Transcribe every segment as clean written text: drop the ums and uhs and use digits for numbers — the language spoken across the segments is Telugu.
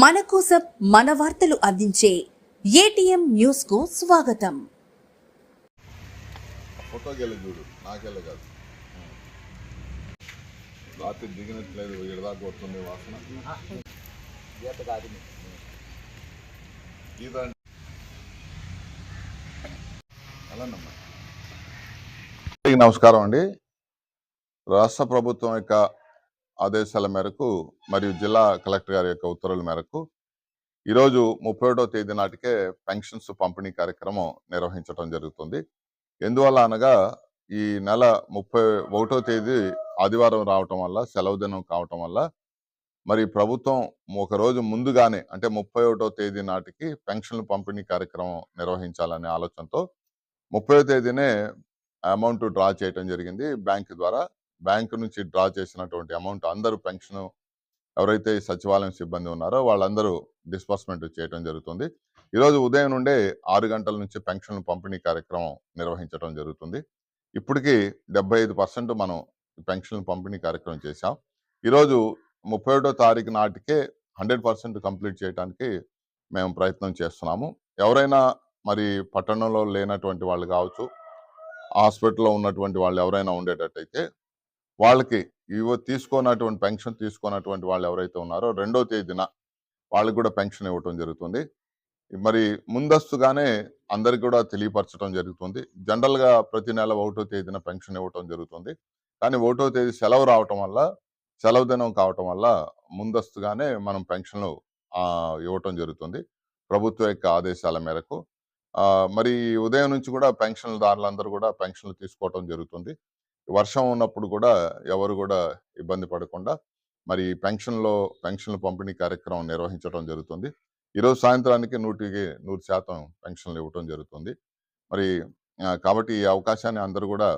మన కోసం మన వార్తలు అందించే ఏటీఎం న్యూస్ కు స్వాగతం. ఫోటోకెళ్ళి చూడు, నాకెళ్ళి కాదు. రాత్రి దిగినట్లేదు, ఎడదాకా వస్తుంది వాసన. నమస్కారం అండి. రాష్ట్ర ప్రభుత్వం యొక్క ఆదేశాల మేరకు మరియు జిల్లా కలెక్టర్ గారి యొక్క ఉత్తర్వుల మేరకు ఈరోజు 31వ తేదీ నాటికే పెన్షన్స్ పంపిణీ కార్యక్రమం నిర్వహించడం జరుగుతుంది. ఎందువల్ల అనగా ఈ నెల 31వ తేదీ ఆదివారం రావటం వల్ల, సెలవు దినం కావటం వల్ల మరి ప్రభుత్వం ఒకరోజు ముందుగానే అంటే 31వ తేదీ నాటికి పెన్షన్లు పంపిణీ కార్యక్రమం నిర్వహించాలనే ఆలోచనతో 30వ తేదీనే అమౌంట్ డ్రా చేయడం జరిగింది. బ్యాంక్ ద్వారా బ్యాంకు నుంచి డ్రా చేసినటువంటి అమౌంట్ అందరూ పెన్షన్ ఎవరైతే సచివాలయం సిబ్బంది ఉన్నారో వాళ్ళందరూ డిస్బర్స్మెంట్ చేయడం జరుగుతుంది. ఈరోజు ఉదయం నుండే 6 గంటల నుంచి పెన్షన్లు పంపిణీ కార్యక్రమం నిర్వహించడం జరుగుతుంది. ఇప్పటికీ 75% మనం పెన్షన్లు పంపిణీ కార్యక్రమం చేశాం. ఈరోజు 31వ తారీఖు నాటికే 100% కంప్లీట్ చేయడానికి మేము ప్రయత్నం చేస్తున్నాము. ఎవరైనా మరి పట్టణంలో లేనటువంటి వాళ్ళు కావచ్చు, హాస్పిటల్లో ఉన్నటువంటి వాళ్ళు ఎవరైనా ఉండేటట్టయితే వాళ్ళకి తీసుకున్నటువంటి పెన్షన్ తీసుకున్నటువంటి వాళ్ళు ఎవరైతే ఉన్నారో 2వ తేదీన వాళ్ళకి కూడా పెన్షన్ ఇవ్వటం జరుగుతుంది. మరి ముందస్తుగానే అందరికి కూడా తెలియపరచడం జరుగుతుంది. జనరల్గా ప్రతి నెల 1వ తేదీన పెన్షన్ ఇవ్వటం జరుగుతుంది. కానీ 1వ తేదీ సెలవు రావటం వల్ల, సెలవు దినం కావటం వల్ల ముందస్తుగానే మనం పెన్షన్లు ఇవ్వటం జరుగుతుంది ప్రభుత్వం యొక్క ఆదేశాల మేరకు. మరి ఉదయం నుంచి కూడా పెన్షన్దారులందరూ కూడా పెన్షన్లు తీసుకోవటం జరుగుతుంది. వర్షం ఉన్నప్పుడు కూడా ఎవరు కూడా ఇబ్బంది పడకుండా మరి పెన్షన్లు పంపిణీ కార్యక్రమం నిర్వహించడం జరుగుతుంది. ఈరోజు సాయంత్రానికి 100% పెన్షన్లు ఇవ్వటం జరుగుతుంది. మరి కాబట్టి ఈ అవకాశాన్ని అందరూ కూడా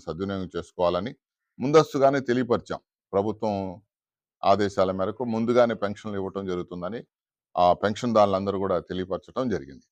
సద్వినియోగం చేసుకోవాలని ముందస్తుగానే తెలియపరిచాం. ప్రభుత్వం ఆదేశాల మేరకు ముందుగానే పెన్షన్లు ఇవ్వటం జరుగుతుందని ఆ పెన్షన్దారులందరూ కూడా తెలియపరచడం జరిగింది.